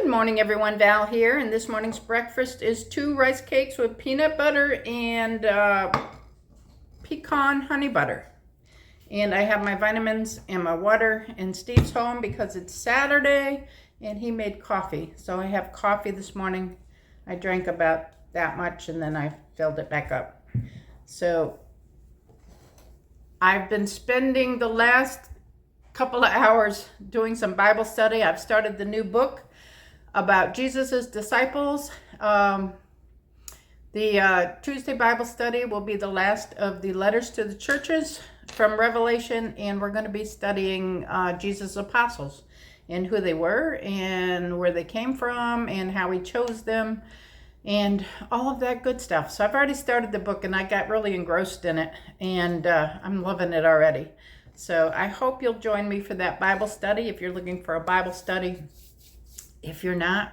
Good morning, everyone. Val here, and this morning's breakfast is 2 rice cakes with peanut butter and pecan honey butter. And I have my vitamins and my water, and Steve's home because it's Saturday, and he made coffee. So I have coffee this morning. I drank about that much, and then I filled it back up. So I've been spending the last couple of hours doing some Bible study. I've started the new book about Jesus's disciples. The Tuesday Bible study will be the last of the letters to the churches from Revelation, and we're going to be studying Jesus' apostles and who they were and where they came from and how he chose them and all of that good stuff. So I've already started the book, and I got really engrossed in it, and I'm loving it already. So I hope you'll join me for that Bible study if you're looking for a Bible study. If you're not,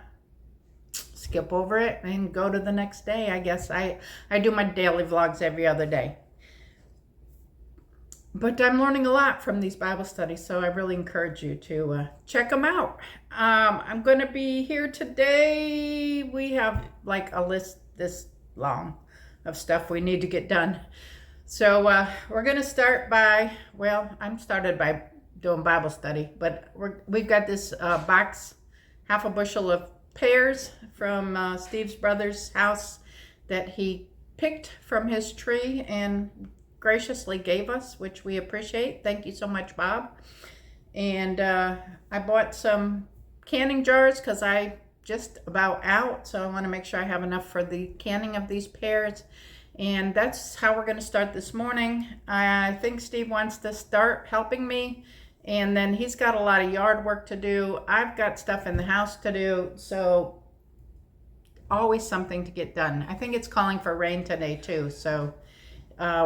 skip over it and go to the next day. I guess I do my daily vlogs every other day. But I'm learning a lot from these Bible studies, so I really encourage you to check them out. I'm going to be here today. We have like a list this long of stuff we need to get done. So we're going to start by, well, I'm started by doing Bible study, but we've got this box, half a bushel of pears from Steve's brother's house that he picked from his tree and graciously gave us, which we appreciate. Thank you so much, Bob. And I bought some canning jars because I just about out, so I want to make sure I have enough for the canning of these pears. And that's how we're going to start this morning. I think Steve wants to start helping me, and then he's got a lot of yard work to do. I've got stuff in the house to do, so always something to get done. I think it's calling for rain today too, so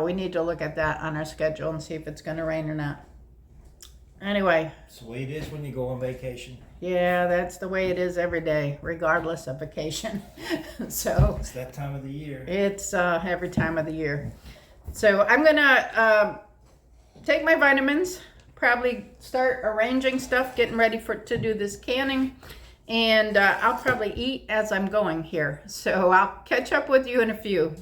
we need to look at that on our schedule and see if it's going to rain or not. Anyway. That's the way it is when you go on vacation. Yeah, that's the way it is every day, regardless of vacation. So it's that time of the year. It's every time of the year. So I'm going to take my vitamins, probably start arranging stuff, getting ready to do this canning, and I'll probably eat as I'm going here. So I'll catch up with you in a few.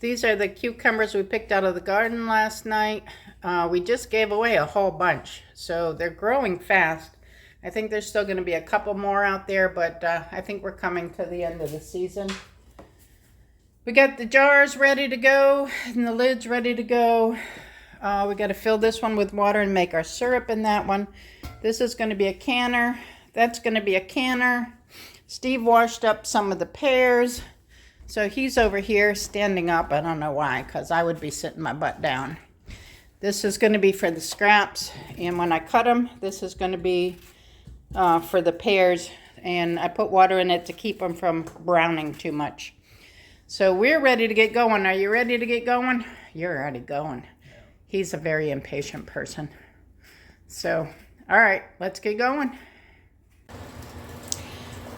These are the cucumbers we picked out of the garden last night. We just gave away a whole bunch, so they're growing fast. I think there's still going to be a couple more out there, but I think we're coming to the end of the season. We got the jars ready to go and the lids ready to go. We got to fill this one with water and make our syrup in that one. This is going to be a canner. That's going to be a canner. Steve washed up some of the pears. So he's over here standing up. I don't know why, because I would be sitting my butt down. This is going to be for the scraps. And when I cut them, this is going to be for the pears. And I put water in it to keep them from browning too much. So we're ready to get going. Are you ready to get going? You're already going. He's a very impatient person. So, all right, let's get going.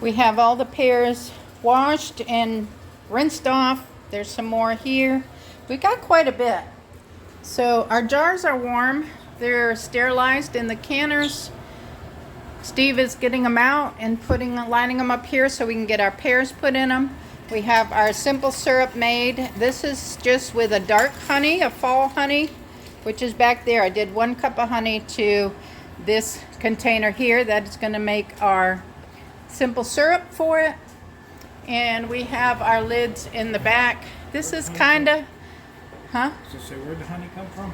We have all the pears washed and rinsed off. There's some more here. We got quite a bit. So our jars are warm. They're sterilized in the canners. Steve is getting them out and lining them up here so we can get our pears put in them. We have our simple syrup made. This is just with a dark honey, a fall honey, which is back there. I did 1 cup of honey to this container here. That is going to make our simple syrup for it. And we have our lids in the back. This is kind of, huh? Does it say where the honey come from?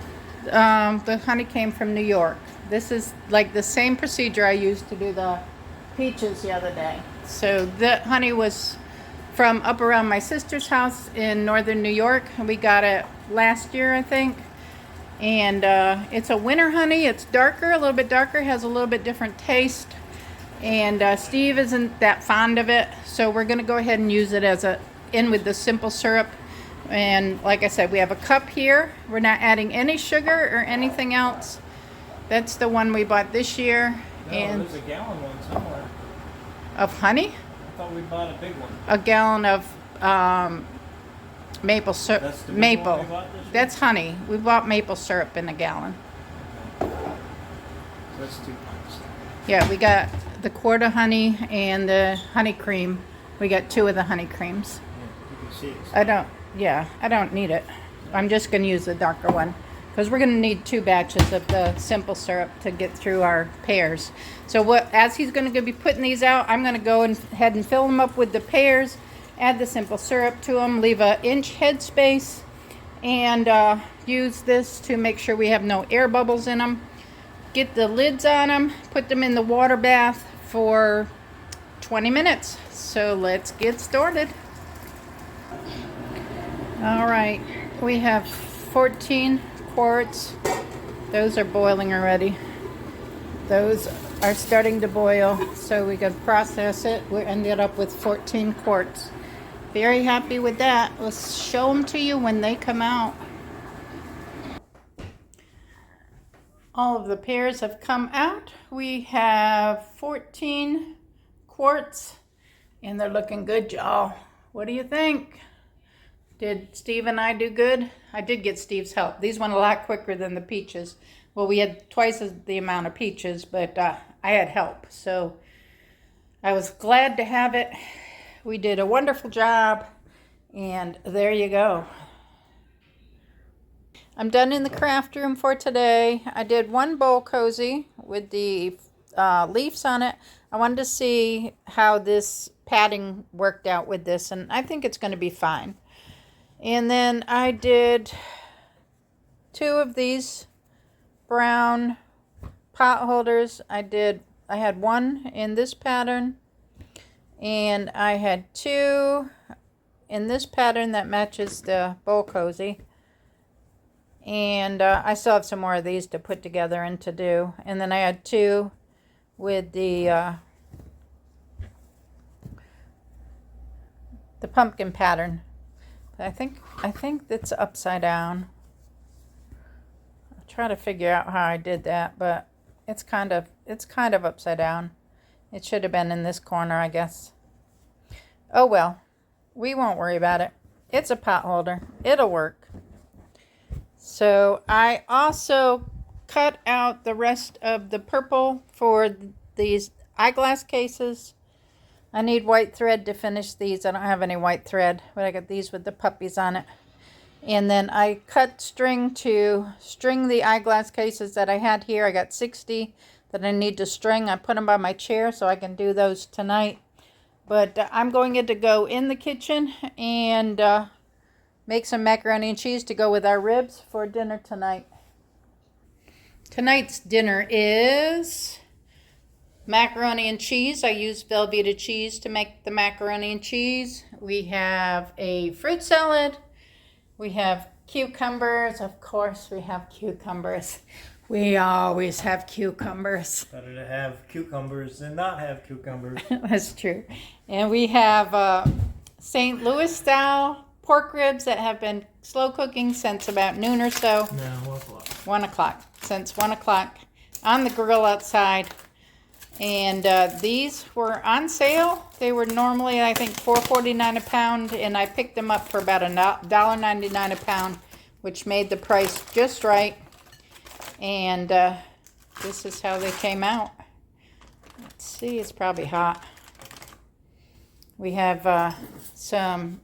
The honey came from New York. This is like the same procedure I used to do the peaches the other day. So the honey was from up around my sister's house in northern New York. We got it last year, I think. And it's a winter honey. It's darker, a little bit darker, has a little bit different taste. And Steve isn't that fond of it, so we're going to go ahead and use it in with the simple syrup. And like I said, we have a cup here. We're not adding any sugar or anything else. That's the one we bought this year. No, and there's a gallon one somewhere. Of honey? I thought we bought a big one. A gallon of maple syrup. That's the big maple. one we bought this year? That's honey. We bought maple syrup in a gallon. That's 2 pints. Yeah, we got the quart of honey and the honey cream. We got 2 of the honey creams. Yeah, you can see it. I don't need it. I'm just going to use the darker one because we're going to need 2 batches of the simple syrup to get through our pears. So as he's going to be putting these out, I'm going to go ahead and fill them up with the pears, add the simple syrup to them, leave an inch head space, and use this to make sure we have no air bubbles in them. Get the lids on them, put them in the water bath for 20 minutes. So let's get started. All right, we have 14 quarts. Those are boiling already. Those are starting to boil, so we could process it. We ended up with 14 quarts. Very happy with that. Let's show them to you when they come out. All of the pears have come out. We have 14 quarts, and they're looking good, y'all. What do you think? Did Steve and I do good? I did get Steve's help. These went a lot quicker than the peaches. Well, we had twice the amount of peaches, but I had help. So I was glad to have it. We did a wonderful job, and there you go. I'm done in the craft room for today. I did one bowl cozy with the leaves on it. I wanted to see how this padding worked out with this, and I think it's going to be fine. And then I did 2 of these brown pot holders. I had 1 in this pattern, and I had 2 in this pattern that matches the bowl cozy. And I still have some more of these to put together and to do. And then I had 2 with the pumpkin pattern. I think it's upside down. I'll try to figure out how I did that, but it's kind of upside down. It should have been in this corner, I guess. Oh well, we won't worry about it. It's a pot holder. It'll work. So I also cut out the rest of the purple for these eyeglass cases. I need white thread to finish these. I don't have any white thread, but I got these with the puppies on it. And then I cut string to string the eyeglass cases that I had here. I got 60 that I need to string. I put them by my chair so I can do those tonight. But I'm going to go in the kitchen and make some macaroni and cheese to go with our ribs for dinner tonight. Tonight's dinner is macaroni and cheese. I used Velveeta cheese to make the macaroni and cheese. We have a fruit salad. We have cucumbers. Of course, we have cucumbers. We always have cucumbers. Better to have cucumbers than not have cucumbers. That's true. And we have St. Louis style pork ribs that have been slow cooking since about noon or so. No, 1 o'clock. 1 o'clock. Since 1 o'clock on the grill outside. And these were on sale. They were normally, I think, $4.49 a pound, and I picked them up for about $1.99 a pound, which made the price just right. And this is how they came out. Let's see, it's probably hot. We have some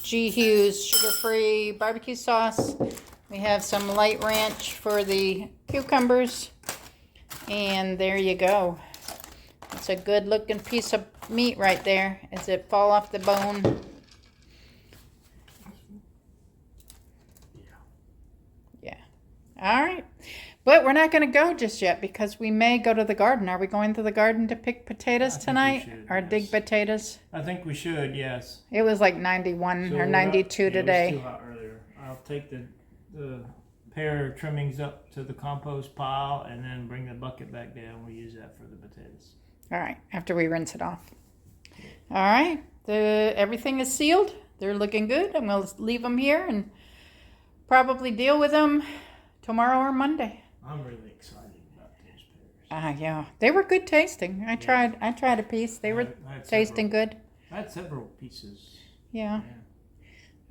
G. Hughes sugar-free barbecue sauce. We have some light ranch for the cucumbers. And there you go. It's a good looking piece of meat right there as it fall off the bone. Yeah. All right. But we're not going to go just yet because we may go to the garden. Are we going to the garden to pick potatoes tonight? Or yes. dig potatoes? I think we should, yes. It was like 91 So or 92 today. It was too hot earlier. I'll take the pear trimmings up to the compost pile and then bring the bucket back down. We'll use that for the potatoes. All right, after we rinse it off. All right, everything is sealed. They're looking good. I'm going to leave them here and probably deal with them tomorrow or Monday. I'm really excited about these pears. Yeah, they were good tasting. I tried a piece. They were tasting good. I had several pieces. Yeah.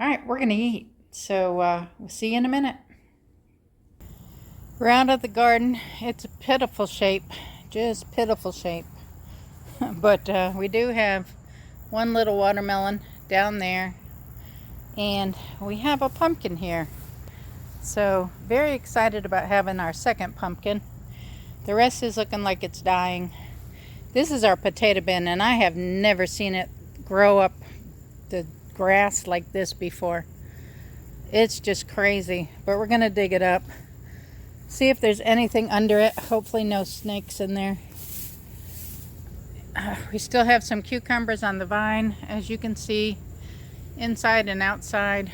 All right, we're going to eat. So we'll see you in a minute. We're out of the garden. It's a pitiful shape. Just pitiful shape. But we do have one little watermelon down there, and we have a pumpkin here. So very excited about having our second pumpkin. The rest is looking like it's dying. This is our potato bin, and I have never seen it grow up the grass like this before. It's just crazy, but we're gonna dig it up, see if there's anything under it. Hopefully no snakes in there. We still have some cucumbers on the vine, as you can see, inside and outside,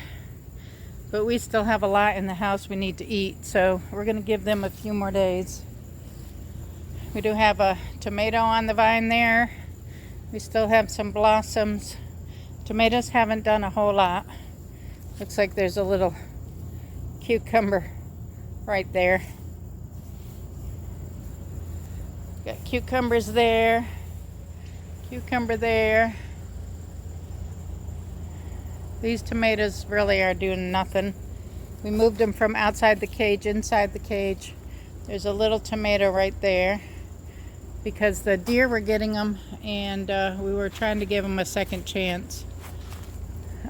but we still have a lot in the house we need to eat, so we're gonna give them a few more days. We do have a tomato on the vine there. We still have some blossoms. Tomatoes haven't done a whole lot. Looks like there's a little cucumber right there. Got cucumbers there, cucumber there. These tomatoes really are doing nothing. We moved them from outside the cage, inside the cage. There's a little tomato right there because the deer were getting them, and we were trying to give them a second chance.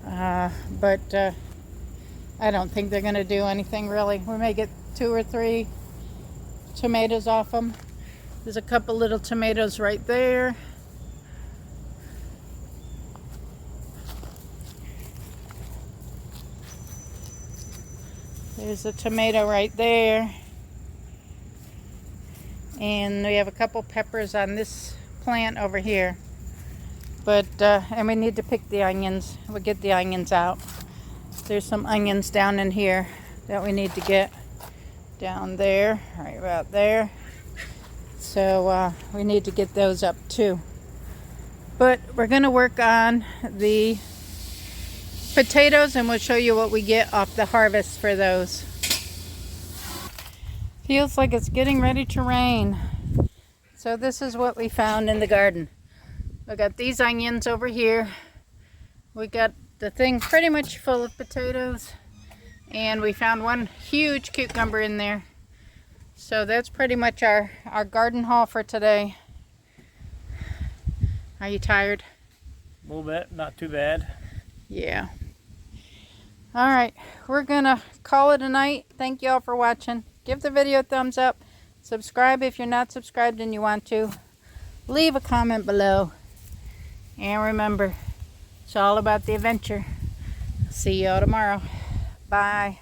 But I don't think they're going to do anything really. We may get 2 or 3 tomatoes off them. There's a couple little tomatoes right there. There's a tomato right there. And we have a couple peppers on this plant over here. But, and we need to pick the onions. We'll get the onions out. There's some onions down in here that we need to get down there, right about there. So we need to get those up too. But we're going to work on the potatoes, and we'll show you what we get off the harvest for those. Feels like it's getting ready to rain. So this is what we found in the garden. We got these onions over here. We got the thing pretty much full of potatoes. And we found one huge cucumber in there. So that's pretty much our garden haul for today. Are you tired? A little bit, not too bad. Yeah. All right, we're gonna call it a night. Thank you all for watching. Give the video a thumbs up. Subscribe if you're not subscribed and you want to. Leave a comment below. And remember, it's all about the adventure. See y'all tomorrow. Bye.